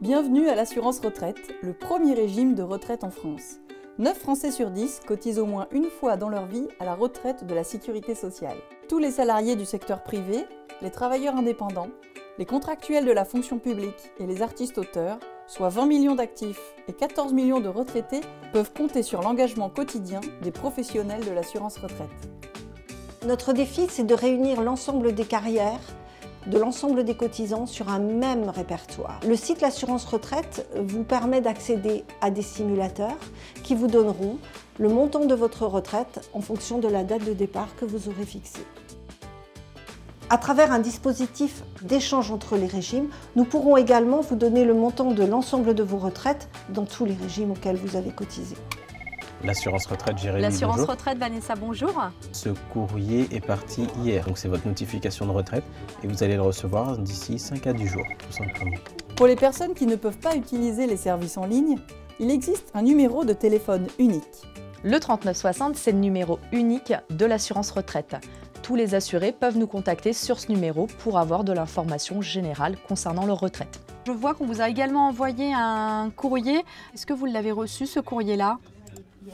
Bienvenue à l'assurance retraite, le premier régime de retraite en France. 9 Français sur 10 cotisent au moins une fois dans leur vie à la retraite de la sécurité sociale. Tous les salariés du secteur privé, les travailleurs indépendants, les contractuels de la fonction publique et les artistes-auteurs, soit 20 millions d'actifs et 14 millions de retraités, peuvent compter sur l'engagement quotidien des professionnels de l'assurance retraite. Notre défi, c'est de réunir l'ensemble des carrières de l'ensemble des cotisants sur un même répertoire. Le site L'Assurance Retraite vous permet d'accéder à des simulateurs qui vous donneront le montant de votre retraite en fonction de la date de départ que vous aurez fixée. À travers un dispositif d'échange entre les régimes, nous pourrons également vous donner le montant de l'ensemble de vos retraites dans tous les régimes auxquels vous avez cotisé. L'assurance retraite, Jérémy, L'assurance bonjour. retraite, Vanessa, bonjour. Ce courrier est parti hier, donc c'est votre notification de retraite et vous allez le recevoir d'ici 5 à 10 jours, tout simplement. Pour les personnes qui ne peuvent pas utiliser les services en ligne, il existe un numéro de téléphone unique. Le 3960, c'est le numéro unique de l'assurance retraite. Tous les assurés peuvent nous contacter sur ce numéro pour avoir de l'information générale concernant leur retraite. Je vois qu'on vous a également envoyé un courrier. Est-ce que vous l'avez reçu, ce courrier-là ?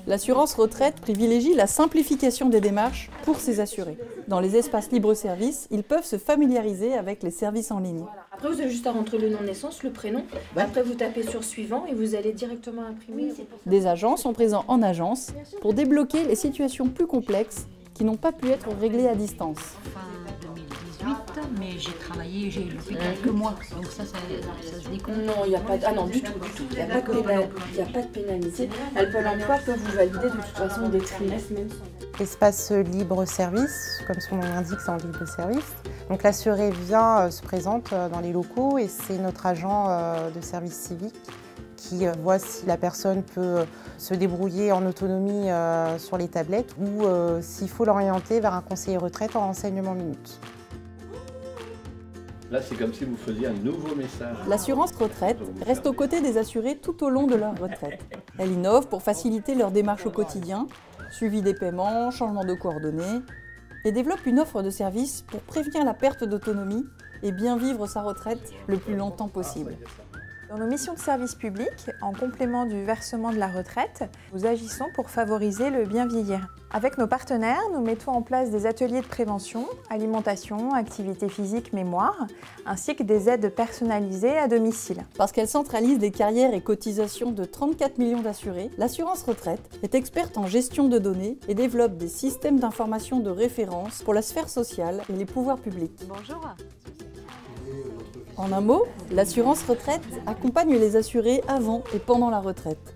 L'assurance retraite privilégie la simplification des démarches pour ses assurés. Dans les espaces libre-service, ils peuvent se familiariser avec les services en ligne. Après, vous avez juste à rentrer le nom de naissance, le prénom. Après, vous tapez sur suivant et vous allez directement imprimer. Des agents sont présents en agence pour débloquer les situations plus complexes qui n'ont pas pu être réglées à distance. Fin 2018, mais j'ai travaillé, j'ai depuis quelques mois, donc ça se décompte. Non, il n'y a pas de... Ah non, du tout. Il n'y a, pas de pénalité. Le Pôle emploi peut vous valider de toute façon des trimestres même sans... Espace libre-service, comme son nom l'indique, c'est en libre-service. Donc l'assuré vient, se présente dans les locaux et c'est notre agent de service civique qui voit si la personne peut se débrouiller en autonomie sur les tablettes ou s'il faut l'orienter vers un conseiller retraite en renseignement minute. Là, c'est comme si vous faisiez un nouveau message. L'assurance retraite reste aux côtés des assurés tout au long de leur retraite. Elle innove pour faciliter leurs démarches au quotidien, suivi des paiements, changement de coordonnées, et développe une offre de services pour prévenir la perte d'autonomie et bien vivre sa retraite le plus longtemps possible. Dans nos missions de service public, en complément du versement de la retraite, nous agissons pour favoriser le bien vieillir. Avec nos partenaires, nous mettons en place des ateliers de prévention, alimentation, activité physique, mémoire, ainsi que des aides personnalisées à domicile. Parce qu'elle centralise les carrières et cotisations de 34 millions d'assurés, l'assurance retraite est experte en gestion de données et développe des systèmes d'information de référence pour la sphère sociale et les pouvoirs publics. Bonjour. En un mot, l'assurance retraite accompagne les assurés avant et pendant la retraite.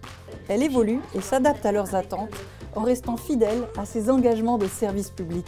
Elle évolue et s'adapte à leurs attentes en restant fidèle à ses engagements de service public.